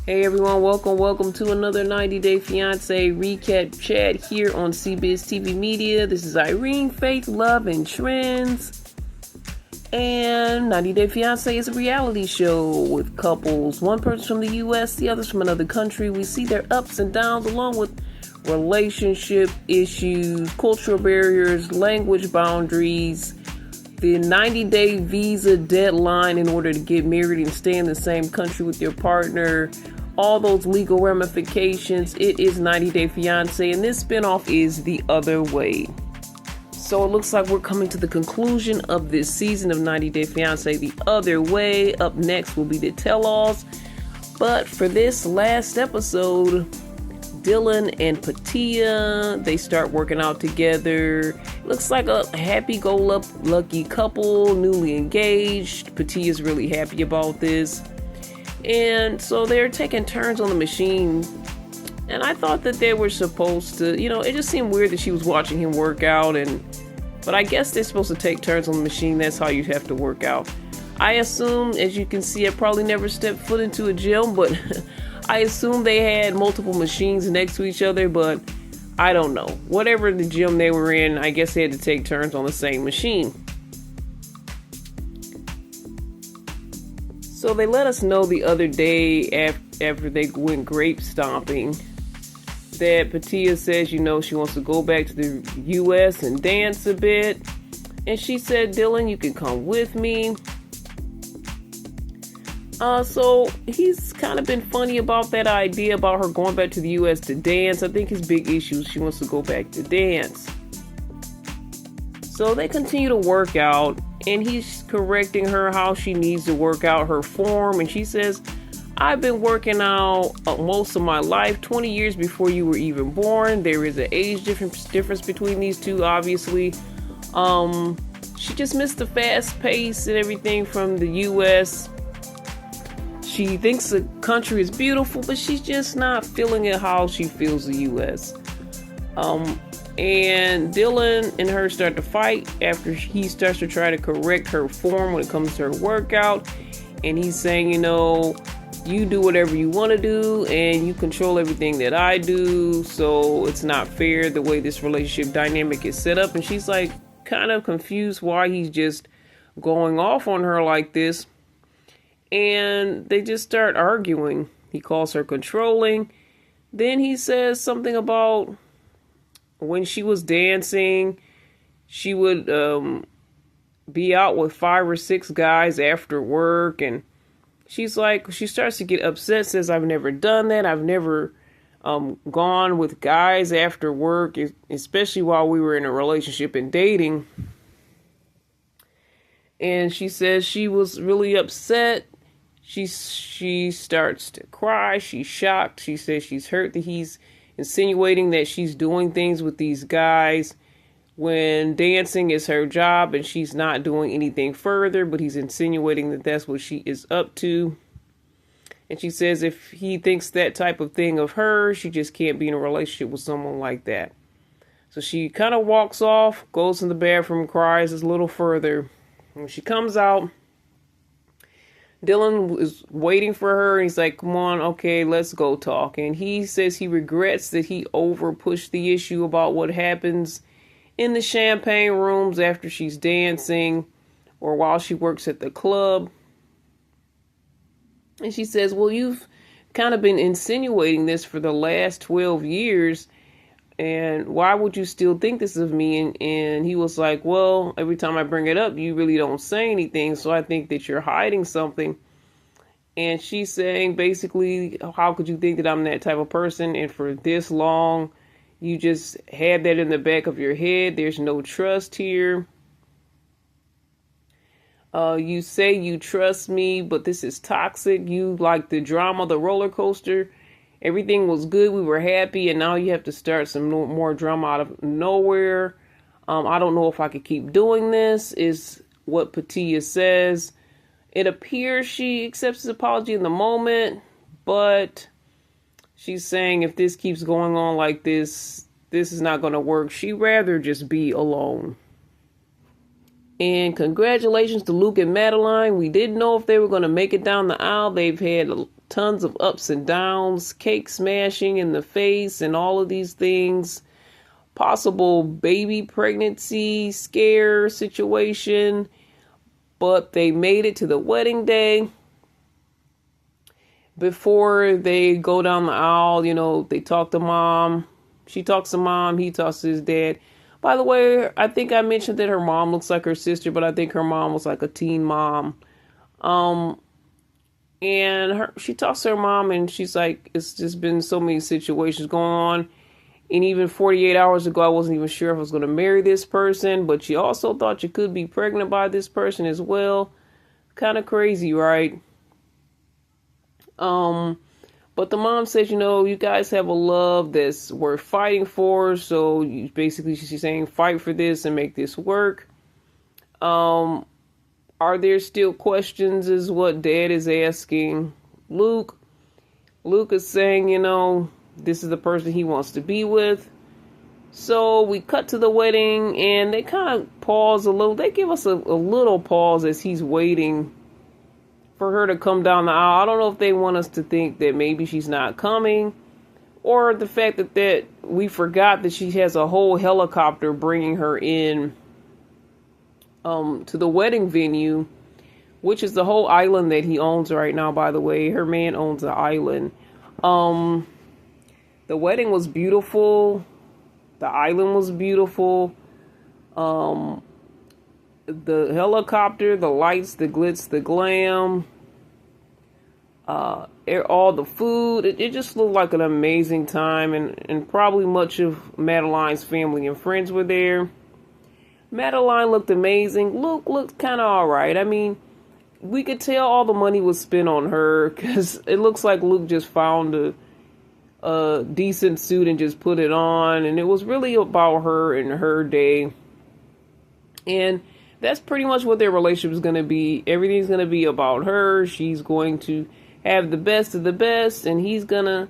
Hey everyone, welcome to another 90 Day Fiance recap chat here on CBiz TV Media. This is Irene, Faith, Love, and Trends. And 90 Day Fiance is a reality show with couples. One person from the US, the other's from another country. We see their ups and downs along with relationship issues, cultural barriers, language boundaries, the 90-day visa deadline in order to get married and stay in the same country with your partner, all those legal ramifications. It is 90 Day Fiance, and this spinoff is The Other Way. So it looks like we're coming to the conclusion of this season of 90 Day Fiance, The Other Way. Up next will be the tell-alls. But for this last episode, Dylan and Patia, they start working out together. Looks like a happy-go-lucky couple, newly engaged. Patia's really happy about this. And so they're taking turns on the machine. And I thought that they were supposed to, it just seemed weird that she was watching him work out. But I guess they're supposed to take turns on the machine. That's how you have to work out. I assume, as you can see, I probably never stepped foot into a gym, but I assume they had multiple machines next to each other, but I don't know. Whatever the gym they were in, I guess they had to take turns on the same machine. So they let us know the other day after they went grape stomping that Patia says, she wants to go back to the U.S. and dance a bit. And she said, Dylan, you can come with me. So he's kind of been funny about that idea about her going back to the U.S. to dance. I think his big issue is she wants to go back to dance. So they continue to work out, and he's correcting her how she needs to work out her form. And she says, I've been working out most of my life, 20 years before you were even born. There is an age difference between these two, obviously. She just missed the fast pace and everything from the U.S. She thinks the country is beautiful, but she's just not feeling it how she feels the U.S. And Dylan and her start to fight after he starts to try to correct her form when it comes to her workout. And he's saying, you do whatever you want to do and you control everything that I do. So it's not fair the way this relationship dynamic is set up. And she's like kind of confused why he's just going off on her like this. And they just start arguing. He calls her controlling. Then he says something about when she was dancing, she would be out with 5 or 6 guys after work. And she starts to get upset, says, I've never done that. I've never gone with guys after work, especially while we were in a relationship and dating. And she says she was really upset. She starts to cry. She's shocked. She says she's hurt that he's insinuating that she's doing things with these guys when dancing is her job and she's not doing anything further, but he's insinuating that that's what she is up to. And she says if he thinks that type of thing of her, she just can't be in a relationship with someone like that. So she kind of walks off, goes in the bathroom, cries a little further. When she comes out, Dylan is waiting for her, and he's like, come on, okay, let's go talk. And he says he regrets that he over-pushed the issue about what happens in the champagne rooms after she's dancing or while she works at the club. And she says, well, you've kind of been insinuating this for the last 12 years, and why would you still think this of me? And he was like, well, every time I bring it up, you really don't say anything, so I think that you're hiding something. And she's saying, basically, how could you think that I'm that type of person? And for this long, you just had that in the back of your head. There's no trust here. You say you trust me, but this is toxic. You like the drama, the roller coaster. Everything was good. We were happy. And now you have to start some more drama out of nowhere. I don't know if I could keep doing this, is what Patia says. It appears she accepts his apology in the moment, but she's saying if this keeps going on like this is not going to work. She'd rather just be alone. And congratulations to Luke and Madeline. We didn't know if they were going to make it down the aisle. They've had tons of ups and downs, cake smashing in the face, and all of these things. Possible baby pregnancy scare situation. But they made it to the wedding day. Before they go down the aisle, they talk to mom. She talks to mom. He talks to his dad. By the way, I think I mentioned that her mom looks like her sister, but I think her mom was like a teen mom. And she talks to her mom, and she's like, it's just been so many situations going on. And even 48 hours ago, I wasn't even sure if I was going to marry this person, but she also thought you could be pregnant by this person as well. Kind of crazy, right? But the mom says, you guys have a love that's worth fighting for. So she's saying, fight for this and make this work. Are there still questions is what Dad is asking Luke. Luke is saying, this is the person he wants to be with. So we cut to the wedding, and they kind of pause a little. They give us a little pause as he's waiting for her to come down the aisle. I don't know if they want us to think that maybe she's not coming, or the fact that we forgot that she has a whole helicopter bringing her in to the wedding venue, which is the whole island that he owns right now, by the way. Her man owns the island. The wedding was beautiful. The island was beautiful. The helicopter, the lights, the glitz, the glam, all the food. It just looked like an amazing time, and probably much of Madeline's family and friends were there. Madeline looked amazing. Luke looked kind of all right. I mean, we could tell all the money was spent on her, because it looks like Luke just found a decent suit and just put it on, and it was really about her and her day. And that's pretty much what their relationship is going to be. Everything's going to be about her. She's going to have the best of the best, and he's going to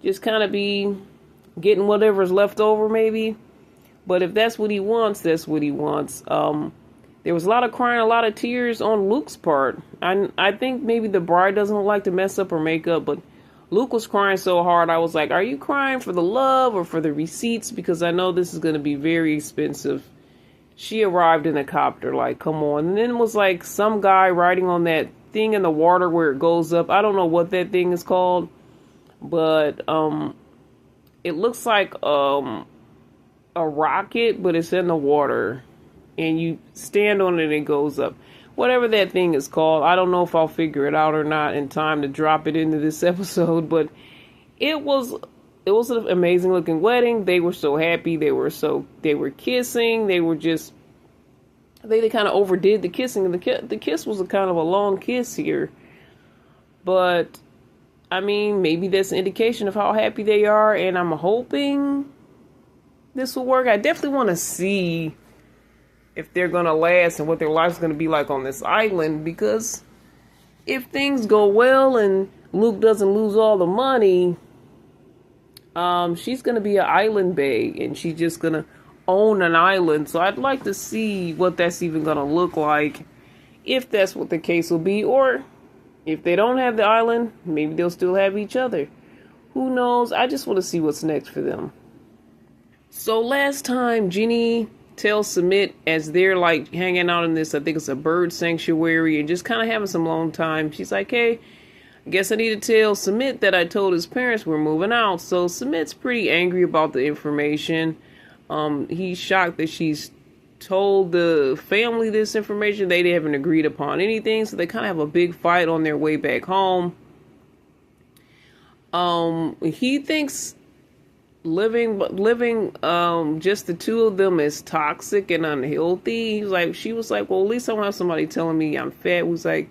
just kind of be getting whatever's left over, maybe. But if that's what he wants, that's what he wants. There was a lot of crying, a lot of tears on Luke's part. I think maybe the bride doesn't like to mess up her makeup, but Luke was crying so hard. I was like, are you crying for the love or for the receipts? Because I know this is going to be very expensive. She arrived in a copter, like, come on. And then it was like some guy riding on that thing in the water where it goes up. I don't know what that thing is called, but it looks like a rocket, but it's in the water, and you stand on it and it goes up. Whatever that thing is called, I don't know if I'll figure it out or not in time to drop it into this episode, but it was an amazing looking wedding. They were so happy. They were kissing. They kind of overdid the kissing. The kiss was a kind of a long kiss here. But, I mean, maybe that's an indication of how happy they are. And I'm hoping this will work. I definitely want to see if they're going to last and what their life's going to be like on this island. Because if things go well and Luke doesn't lose all the money, she's going to be an island bae, and she's just going to own an island. So I'd like to see what that's even going to look like, if that's what the case will be. Or if they don't have the island, maybe they'll still have each other. Who knows? I just want to see what's next for them. So last time, Jenny tells Sumit, as they're like hanging out in this, I think it's a bird sanctuary, and just kind of having some alone time, she's like, hey, I guess I need to tell Sumit that I told his parents we're moving out. So Sumit's pretty angry about the information. He's shocked that she's told the family this information. They haven't agreed upon anything, so they kind of have a big fight on their way back home. He thinks living just the two of them is toxic and unhealthy. She was like, well, at least I don't have somebody telling me I'm fat. Who's like,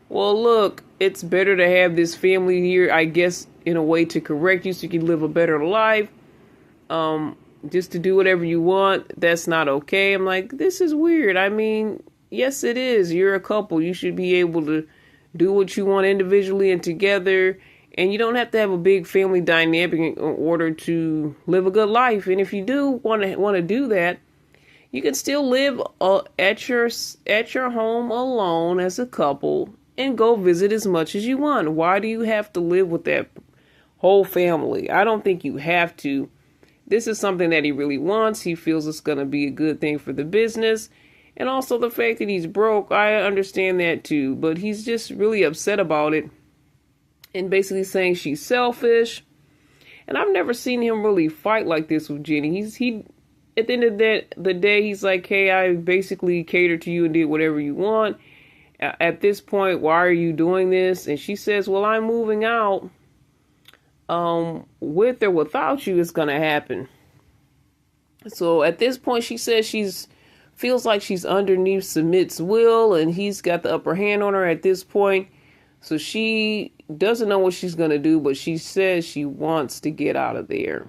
well, look, it's better to have this family here, I guess, in a way to correct you so you can live a better life. Just to do whatever you want, that's not okay. I'm like, this is weird. I mean, yes, it is. You're a couple. You should be able to do what you want individually and together. And you don't have to have a big family dynamic in order to live a good life. And if you do want to do that, You can still live at your home alone as a couple and go visit as much as you want. Why do you have to live with that whole family? I don't think you have to. This is something that he really wants. He feels it's going to be a good thing for the business. And also the fact that he's broke, I understand that too. But he's just really upset about it and basically saying she's selfish. And I've never seen him really fight like this with Jenny. He at the end of the day, he's like, hey, I basically catered to you and did whatever you want. At this point, why are you doing this? And she says, well, I'm moving out. With or without you, it's going to happen. So at this point, she says feels like she's underneath Submit's will, and he's got the upper hand on her at this point. So she doesn't know what she's going to do, but she says she wants to get out of there.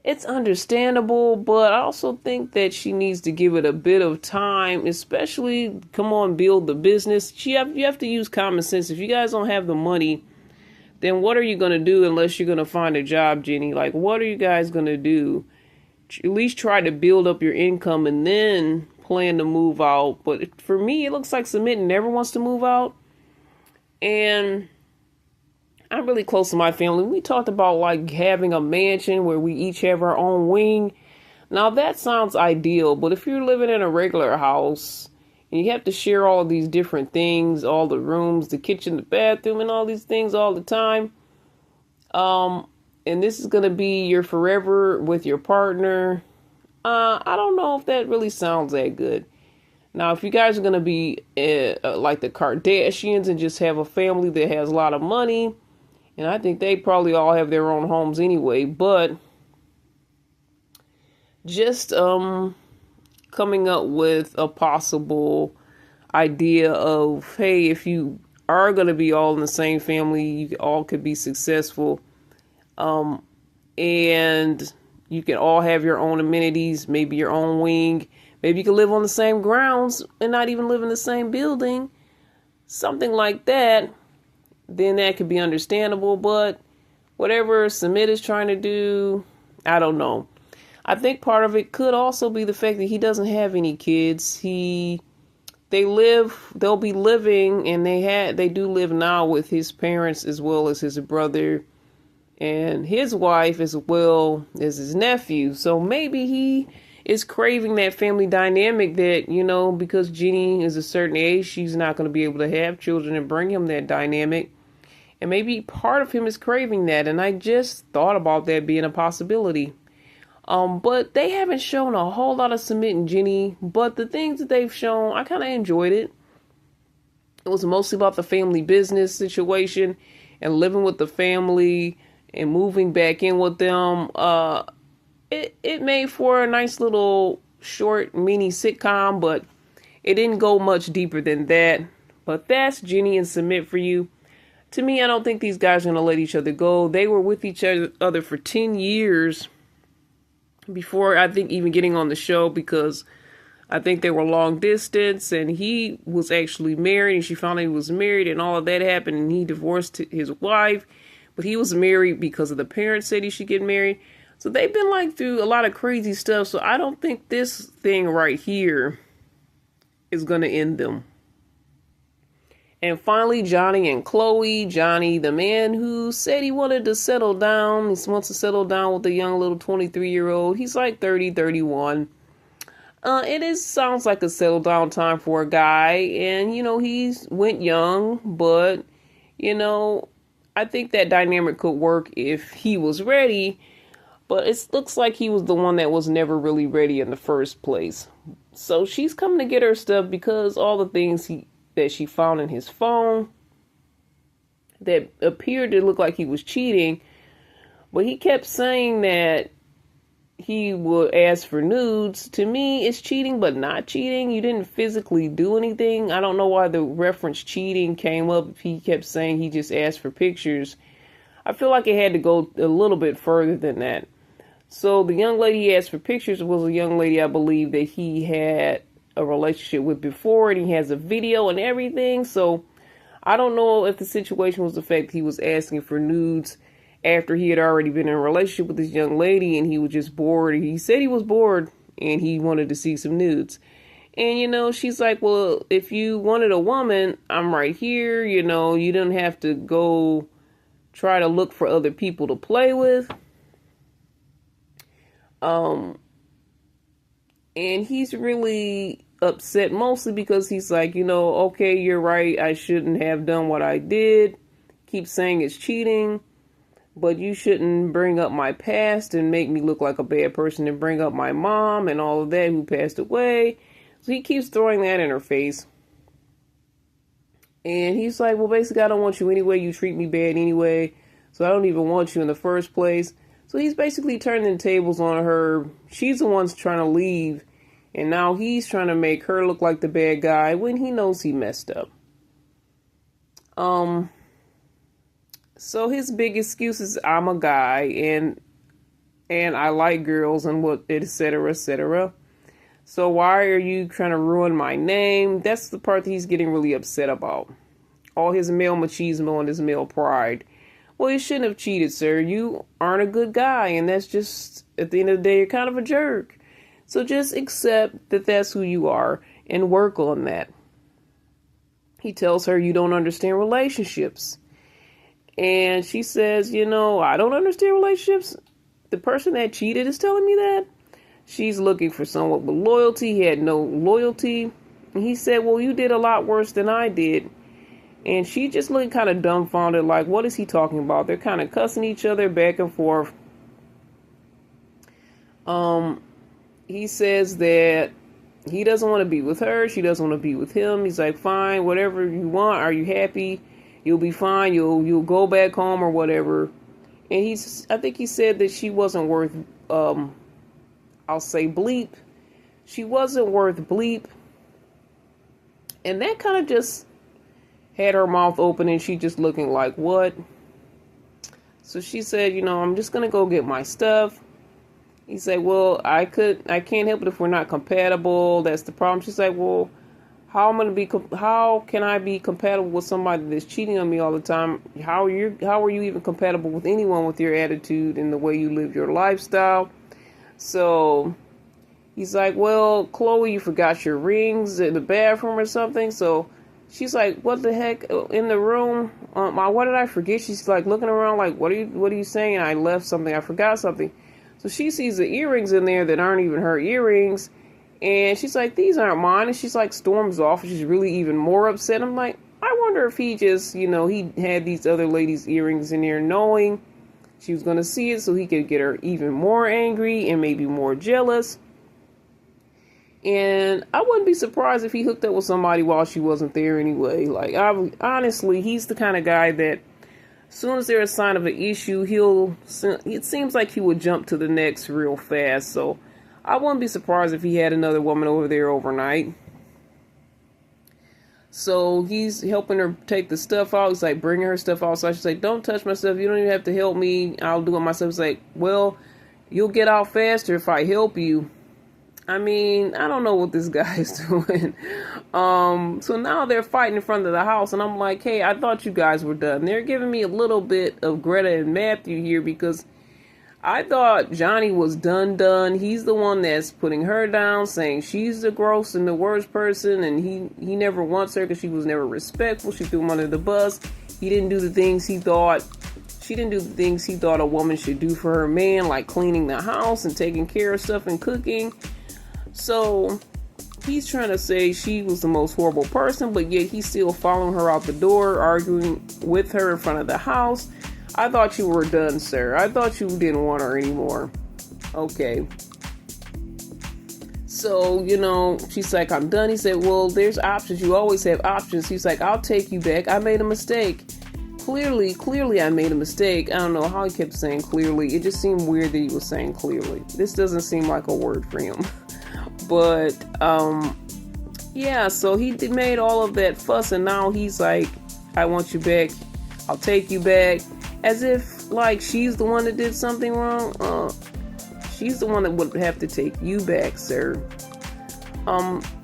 It's understandable, but I also think that she needs to give it a bit of time, especially, come on, build the business. You have to use common sense. If you guys don't have the money, then what are you going to do unless you're going to find a job, Jenny? Like, what are you guys going to do? At least try to build up your income and then plan to move out. But for me, it looks like Submit never wants to move out. And I'm really close to my family. We talked about like having a mansion where we each have our own wing. Now that sounds ideal, but if you're living in a regular house and you have to share all of these different things, all the rooms, the kitchen, the bathroom, and all these things all the time, and this is going to be your forever with your partner, I don't know if that really sounds that good. Now, if you guys are going to be like the Kardashians and just have a family that has a lot of money, and I think they probably all have their own homes anyway, but just coming up with a possible idea of, hey, if you are going to be all in the same family, you all could be successful. And you can all have your own amenities, maybe your own wing. Maybe you can live on the same grounds and not even live in the same building. Something like that. Then that could be understandable. But whatever Submit is trying to do, I don't know. I think part of it could also be the fact that he doesn't have any kids. They'll be living, and they do live now with his parents as well as his brother and his wife as well as his nephew. So maybe he is craving that family dynamic that, because Jenny is a certain age, she's not going to be able to have children and bring him that dynamic. And maybe part of him is craving that. And I just thought about that being a possibility. But they haven't shown a whole lot of Submit and Jenny. But the things that they've shown, I kind of enjoyed it. It was mostly about the family business situation and living with the family and moving back in with them. It made for a nice little short mini sitcom, but it didn't go much deeper than that. But that's Jenny and Submit for you. To me, I don't think these guys are going to let each other go. They were with each other for 10 years before, I think, even getting on the show, because I think they were long distance, and he was actually married, and she found out he was married, and all of that happened, and he divorced his wife. But he was married because of the parents said he should get married. So they've been through a lot of crazy stuff. So I don't think this thing right here is going to end them. And finally, Johnny and Chloe. Johnny, the man who said he wanted to settle down. He wants to settle down with a young little 23-year-old. He's like 30, 31. Sounds like a settle down time for a guy. And, he's went young. But, I think that dynamic could work if he was ready. But it looks like he was the one that was never really ready in the first place. So she's coming to get her stuff because all the things that she found in his phone that appeared to look like he was cheating. But he kept saying that he would ask for nudes. To me, it's cheating, but not cheating. You didn't physically do anything. I don't know why the reference cheating came up. He kept saying he just asked for pictures. I feel like it had to go a little bit further than that. So the young lady he asked for pictures was a young lady, I believe, that he had a relationship with before, and he has a video and everything. So I don't know if the situation was the fact that he was asking for nudes after he had already been in a relationship with this young lady and he was just bored. He said he was bored and he wanted to see some nudes. And, she's like, well, if you wanted a woman, I'm right here. You don't have to go try to look for other people to play with. And he's really upset mostly because he's like, okay, you're right. I shouldn't have done what I did. Keep saying it's cheating, but you shouldn't bring up my past and make me look like a bad person and bring up my mom and all of that who passed away. So he keeps throwing that in her face. And he's like, well, basically, I don't want you anyway. You treat me bad anyway. So I don't even want you in the first place. So he's basically turning the tables on her. She's the one trying to leave. And now he's trying to make her look like the bad guy when he knows he messed up. So his big excuse is I'm a guy and I like girls and what, etc., etc. So why are you trying to ruin my name? That's the part that he's getting really upset about. All his male machismo and his male pride. Well, you shouldn't have cheated, sir. You aren't a good guy, and that's just, at the end of the day, you're kind of a jerk. So just accept that that's who you are and work on that. He tells her you don't understand relationships. And she says, I don't understand relationships. The person that cheated is telling me that. She's looking for someone with loyalty. He had no loyalty. And he said, well, you did a lot worse than I did. And she just looked kind of dumbfounded, like, what is he talking about? They're kind of cussing each other back and forth. He says that he doesn't want to be with her. She doesn't want to be with him. He's like, fine, whatever you want. Are you happy? You'll be fine. You'll go back home or whatever. And I think he said that she wasn't worth, I'll say bleep. She wasn't worth bleep. And that kind of just had her mouth open and she just looking like, what? So she said, I'm just going to go get my stuff. He said, well, I can't help it if we're not compatible. That's the problem. She's like, well, how can I be compatible with somebody that's cheating on me all the time? How are you even compatible with anyone with your attitude and the way you live your lifestyle? So he's like, well, Chloe, you forgot your rings in the bathroom or something. So she's like, what the heck in the room? What did I forget? She's like looking around like, what are you saying? I left something. I forgot something. So she sees the earrings in there that aren't even her earrings. And she's like, these aren't mine. And she's like, storms off. And she's really even more upset. I'm like, I wonder if he just, he had these other ladies' earrings in there knowing she was going to see it so he could get her even more angry and maybe more jealous. And I wouldn't be surprised if he hooked up with somebody while she wasn't there anyway. Like, honestly, he's the kind of guy that as soon as there's a sign of an issue, it seems like he would jump to the next real fast. So I wouldn't be surprised if he had another woman over there overnight. So he's helping her take the stuff out. He's like bringing her stuff outside. She's like, don't touch my stuff. You don't even have to help me. I'll do it myself. He's like, well, you'll get out faster if I help you. I mean, I don't know what this guy is doing. So now they're fighting in front of the house. And I'm like, hey, I thought you guys were done. They're giving me a little bit of Greta and Matthew here because I thought Johnny was done. He's the one that's putting her down, saying she's the gross and the worst person, and he never wants her because she was never respectful. She threw him under the bus. He didn't do the things he thought. She didn't do the things he thought a woman should do for her man, like cleaning the house and taking care of stuff and cooking. So he's trying to say she was the most horrible person, but yet he's still following her out the door, arguing with her in front of the house. I thought you were done, sir. I thought you didn't want her anymore. Okay. So, she's like, I'm done. He said, well, there's options. You always have options. He's like, I'll take you back. I made a mistake. Clearly I made a mistake. I don't know how he kept saying clearly. It just seemed weird that he was saying clearly. This doesn't seem like a word for him. But, yeah, so he made all of that fuss, and now he's like, I want you back. I'll take you back. As if, like, she's the one that did something wrong. She's the one that would have to take you back, sir.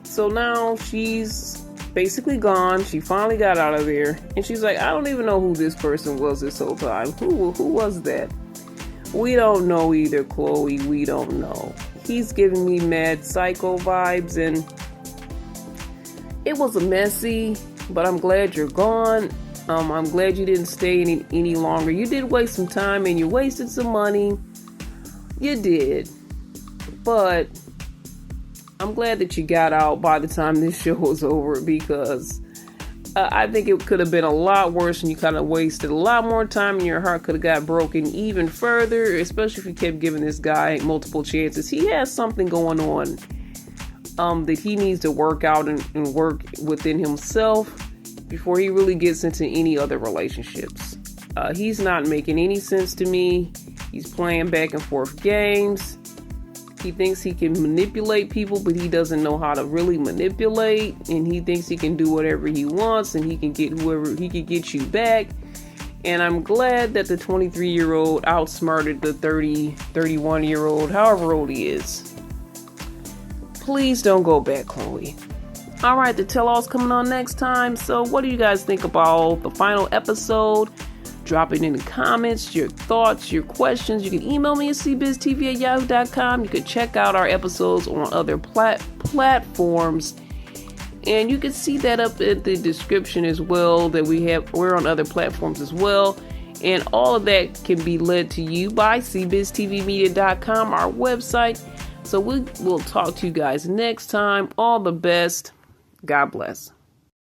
So now she's basically gone. She finally got out of there. And she's like, I don't even know who this person was this whole time. Who was that? We don't know either, Chloe. We don't know. he's giving me mad psycho vibes, and it was a messy, but I'm glad you're gone. I'm glad you didn't stay any longer. You did waste some time and you wasted some money. You did. But I'm glad that you got out by the time this show was over, because I think it could have been a lot worse, and you kind of wasted a lot more time, and your heart could have got broken even further, especially if you kept giving this guy multiple chances. He has something going on that he needs to work out and work within himself before he really gets into any other relationships. He's not making any sense to me. He's playing back and forth games. He thinks he can manipulate people, but he doesn't know how to really manipulate. And he thinks he can do whatever he wants, and he can get whoever he can get you back. And I'm glad that the 23-year-old outsmarted the 31-year-old, however old he is. Please don't go back, Chloe. All right, the tell-all's coming on next time. So what do you guys think about the final episode? Drop it in the comments, your thoughts, your questions. You can email me at cbiztv@yahoo.com. You can check out our episodes on other platforms. And you can see that up in the description as well, that we're on other platforms as well. And all of that can be led to you by cbiztvmedia.com, our website. So we'll talk to you guys next time. All the best. God bless.